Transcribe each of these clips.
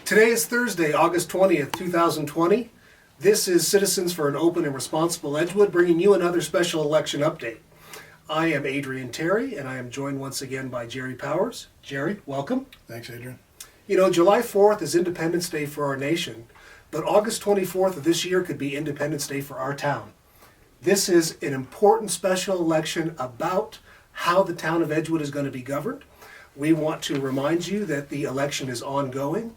Today is Thursday, August 20th, 2020. This is Citizens for an Open and Responsible Edgewood, bringing you another special election update. I am Adrian Terry, and I am joined once again by Jerry Powers. Jerry, welcome. Thanks, Adrian. You know, July 4th is Independence Day for our nation, but August 24th of this year could be Independence Day for our town. This is an important special election about how the town of Edgewood is going to be governed. We want to remind you that the election is ongoing,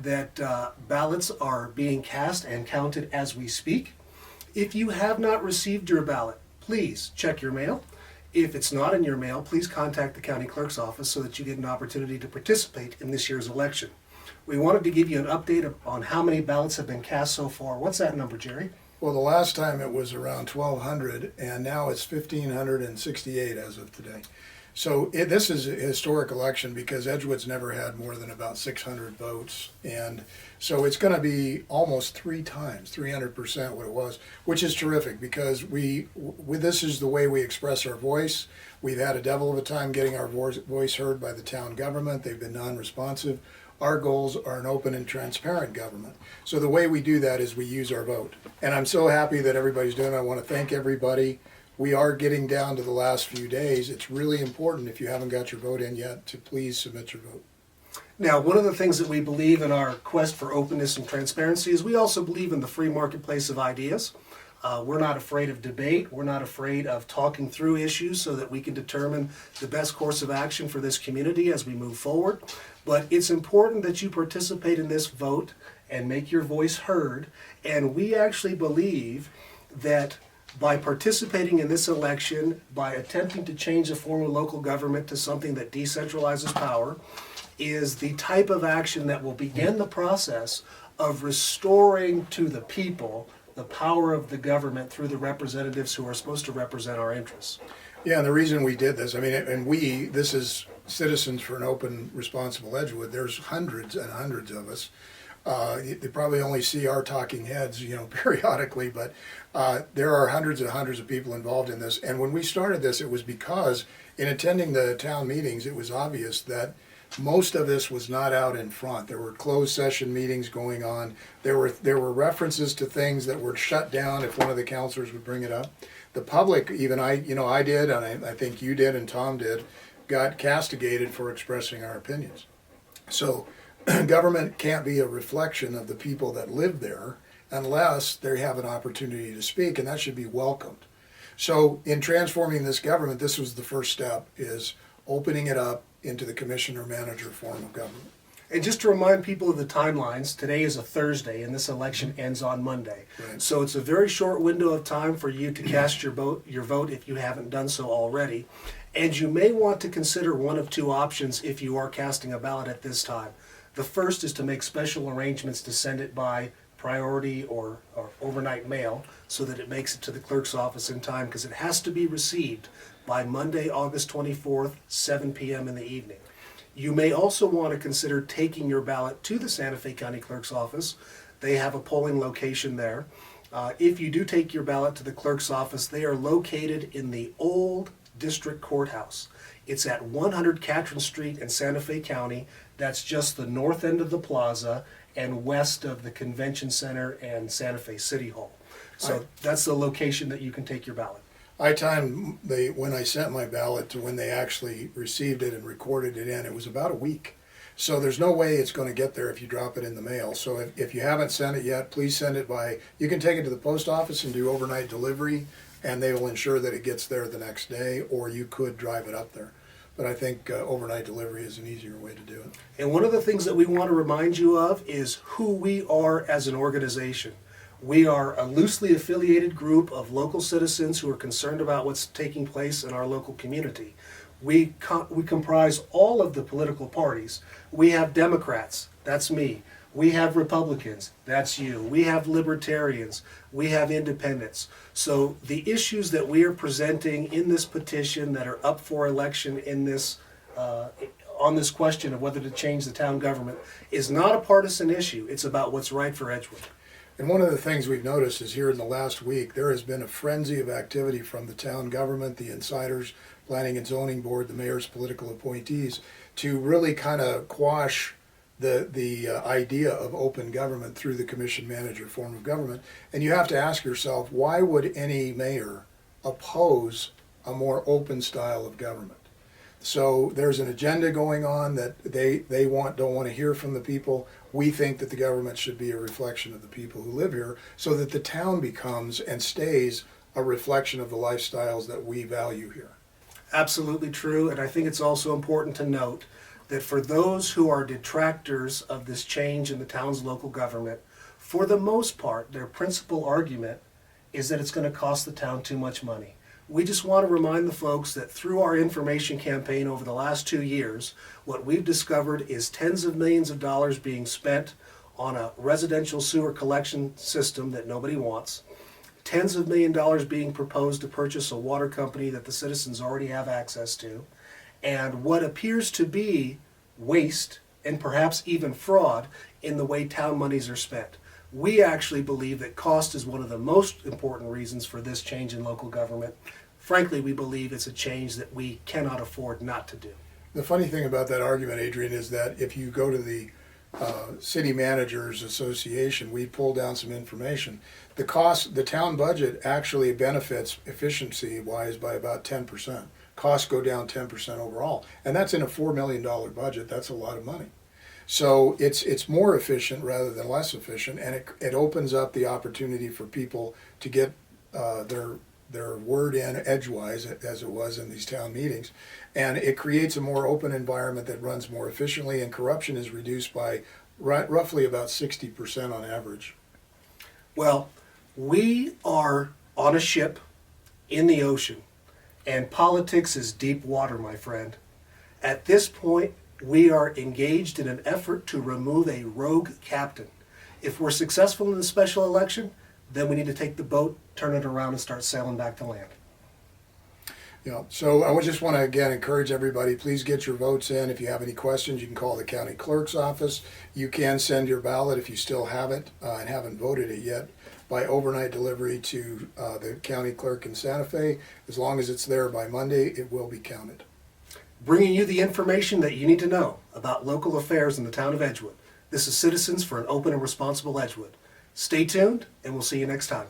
that ballots are being cast and counted as we speak. If you have not received your ballot, please check your mail. If it's not in your mail, please contact the county clerk's office so that you get an opportunity to participate in this year's election. We wanted to give you an update on how many ballots have been cast so far. What's that number, Jerry? Well, the last time it was around 1,200, and now it's 1,568 as of today. So this is a historic election because Edgewood's never had more than about 600 votes. And so it's going to be almost 300% what it was, which is terrific because this is the way we express our voice. We've had a devil of a time getting our voice heard by the town government. They've been non-responsive. Our goals are an open and transparent government. So the way we do that is we use our vote. And I'm so happy that everybody's doing it. I want to thank everybody. We are getting down to the last few days. It's really important, if you haven't got your vote in yet, to please submit your vote. Now, one of the things that we believe in our quest for openness and transparency is we also believe in the free marketplace of ideas. We're not afraid of debate. We're not afraid of talking through issues so that we can determine the best course of action for this community as we move forward. But it's important that you participate in this vote and make your voice heard. And we actually believe that by participating in this election, by attempting to change the form of local government to something that decentralizes power, is the type of action that will begin the process of restoring to the people the power of the government through the representatives who are supposed to represent our interests. Yeah, and the reason we did this, this is Citizens for an Open, Responsible Edgewood. There's hundreds and hundreds of us. They probably only see our talking heads, periodically, but there are hundreds and hundreds of people involved in this. And when we started this, it was because in attending the town meetings, it was obvious that most of this was not out in front. There were closed session meetings going on. There were references to things that were shut down if one of the counselors would bring it up. The public, even I did, and I think you did and Tom did, got castigated for expressing our opinions. So government can't be a reflection of the people that live there unless they have an opportunity to speak, and that should be welcomed. So in transforming this government, this was the first step, is opening it up into the commissioner-manager form of government. And just to remind people of the timelines, today is a Thursday and this election ends on Monday. Right. So it's a very short window of time for you to cast your vote if you haven't done so already. And you may want to consider one of two options if you are casting a ballot at this time. The first is to make special arrangements to send it by priority or overnight mail so that it makes it to the clerk's office in time, because it has to be received by Monday, August 24th, 7 p.m. in the evening. You may also want to consider taking your ballot to the Santa Fe County Clerk's office. They have a polling location there. If you do take your ballot to the clerk's office, they are located in the old district courthouse. It's at 100 Catron Street in Santa Fe County. That's just the north end of the plaza and west of the convention center and Santa Fe City Hall. So that's the location that you can take your ballot. I timed when I sent my ballot to when they actually received it and recorded it in. It was about a week. So there's no way it's going to get there if you drop it in the mail. So if you haven't sent it yet, please send it you can take it to the post office and do overnight delivery, and they will ensure that it gets there the next day, or you could drive it up there. But I think overnight delivery is an easier way to do it. And one of the things that we want to remind you of is who we are as an organization. We are a loosely affiliated group of local citizens who are concerned about what's taking place in our local community. We comprise all of the political parties. We have Democrats, that's me. We have Republicans, that's you. We have Libertarians, we have Independents. So the issues that we are presenting in this petition that are up for election in this on this question of whether to change the town government is not a partisan issue. It's about what's right for Edgewood. And one of the things we've noticed is here in the last week, there has been a frenzy of activity from the town government, the insiders, planning and zoning board, the mayor's political appointees, to really kind of quash the idea of open government through the commission manager form of government. And you have to ask yourself, why would any mayor oppose a more open style of government? So there's an agenda going on that they don't want to hear from the people. We think that the government should be a reflection of the people who live here, so that the town becomes and stays a reflection of the lifestyles that we value here. Absolutely true, and I think it's also important to note that for those who are detractors of this change in the town's local government, for the most part, their principal argument is that it's going to cost the town too much money. We just want to remind the folks that through our information campaign over the last 2 years, what we've discovered is tens of millions of dollars being spent on a residential sewer collection system that nobody wants, tens of million dollars being proposed to purchase a water company that the citizens already have access to, and what appears to be waste and perhaps even fraud in the way town monies are spent. We actually believe that cost is one of the most important reasons for this change in local government. Frankly, we believe it's a change that we cannot afford not to do. The funny thing about that argument, Adrian, is that if you go to the City Managers Association, we pulled down some information. The town budget actually benefits efficiency-wise by about 10%. Costs go down 10% overall, and that's in a $4 million budget. That's a lot of money. So it's more efficient rather than less efficient, and it opens up the opportunity for people to get their word in edgewise, as it was in these town meetings, and it creates a more open environment that runs more efficiently, and corruption is reduced by roughly about 60% on average. Well, we are on a ship in the ocean, and politics is deep water, my friend. At this point, we are engaged in an effort to remove a rogue captain. If we're successful in the special election, then we need to take the boat, turn it around, and start sailing back to land. So I just want to again encourage everybody, please get your votes in. If you have any questions, you can call the county clerk's office. You can send your ballot if you still have it and haven't voted it yet by overnight delivery to the county clerk in Santa Fe. As long as it's there by Monday, it will be counted. Bringing you the information that you need to know about local affairs in the town of Edgewood. This is Citizens for an Open and Responsible Edgewood. Stay tuned, and we'll see you next time.